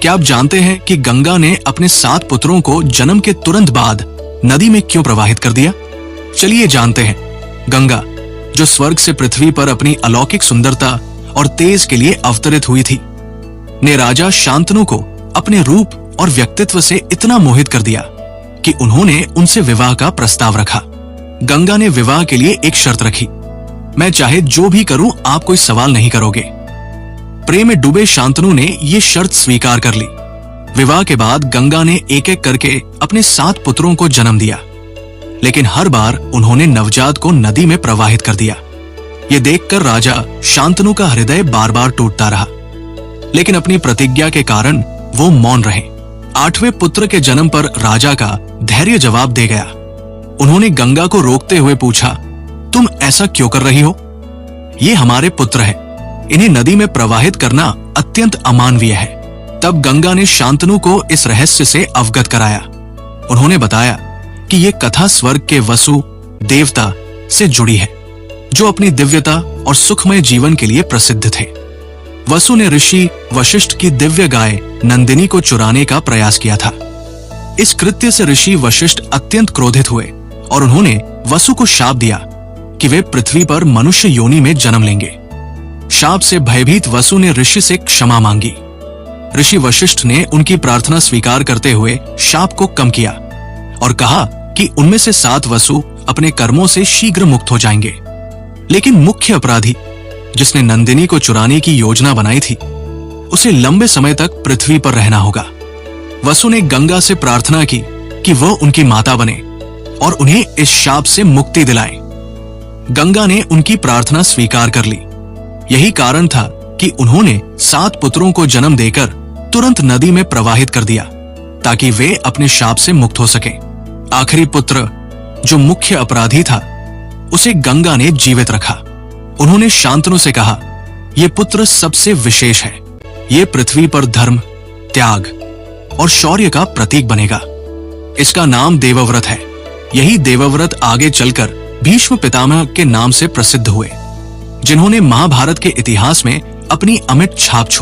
क्या आप जानते हैं कि गंगा ने अपने 7 पुत्रों को जन्म के तुरंत बाद नदी में क्यों प्रवाहित कर दिया? चलिए जानते हैं। गंगा, जो स्वर्ग से पृथ्वी पर अपनी अलौकिक सुंदरता और तेज के लिए अवतरित हुई थी, ने राजा शांतनु को अपने रूप और व्यक्तित्व से इतना मोहित कर दिया कि उन्होंने उनसे विवाह का प्रस्ताव रखा। गंगा ने विवाह के लिए एक शर्त रखी, मैं चाहे जो भी करूं आप कोई सवाल नहीं करोगे। प्रेम में डूबे शांतनु ने यह शर्त स्वीकार कर ली। विवाह के बाद गंगा ने एक एक करके अपने 7 पुत्रों को जन्म दिया, लेकिन हर बार उन्होंने नवजात को नदी में प्रवाहित कर दिया। ये देखकर राजा शांतनु का हृदय बार बार टूटता रहा, लेकिन अपनी प्रतिज्ञा के कारण वो मौन रहे। 8वें पुत्र के जन्म पर राजा का धैर्य जवाब दे गया। उन्होंने गंगा को रोकते हुए पूछा, तुम ऐसा क्यों कर रही हो? ये हमारे पुत्र हैं, इन्हें नदी में प्रवाहित करना अत्यंत अमानवीय है। तब गंगा ने शांतनु को इस रहस्य से अवगत कराया। उन्होंने बताया कि यह कथा स्वर्ग के वसु देवता से जुड़ी है, जो अपनी दिव्यता और सुखमय जीवन के लिए प्रसिद्ध थे। वसु ने ऋषि वशिष्ठ की दिव्य गाय नंदिनी को चुराने का प्रयास किया था। इस कृत्य से ऋषि वशिष्ठ अत्यंत क्रोधित हुए और उन्होंने वसु को शाप दिया कि वे पृथ्वी पर मनुष्य योनि में जन्म लेंगे। शाप से भयभीत वसु ने ऋषि से क्षमा मांगी। ऋषि वशिष्ठ ने उनकी प्रार्थना स्वीकार करते हुए शाप को कम किया और कहा कि उनमें से 7 वसु अपने कर्मों से शीघ्र मुक्त हो जाएंगे। लेकिन मुख्य अपराधी, जिसने नंदिनी को चुराने की योजना बनाई थी, उसे लंबे समय तक पृथ्वी पर रहना होगा। वसु ने गंगा से प्रार्थना की कि वह उनकी माता बने और उन्हें इस शाप से मुक्ति दिलाए। गंगा ने उनकी प्रार्थना स्वीकार कर ली। यही कारण था कि उन्होंने 7 पुत्रों को जन्म देकर तुरंत नदी में प्रवाहित कर दिया, ताकि वे अपने शाप से मुक्त हो सकें। आखिरी पुत्र, जो मुख्य अपराधी था, उसे गंगा ने जीवित रखा। उन्होंने शांतनु से कहा, यह पुत्र सबसे विशेष है। यह पृथ्वी पर धर्म, त्याग और शौर्य का प्रतीक बनेगा। इसका नाम देवव्रत है। यही देवव्रत आगे चलकर भीष्म पितामह के नाम से प्रसिद्ध हुए, जिन्होंने महाभारत के इतिहास में अपनी अमिट छाप छोड़ी।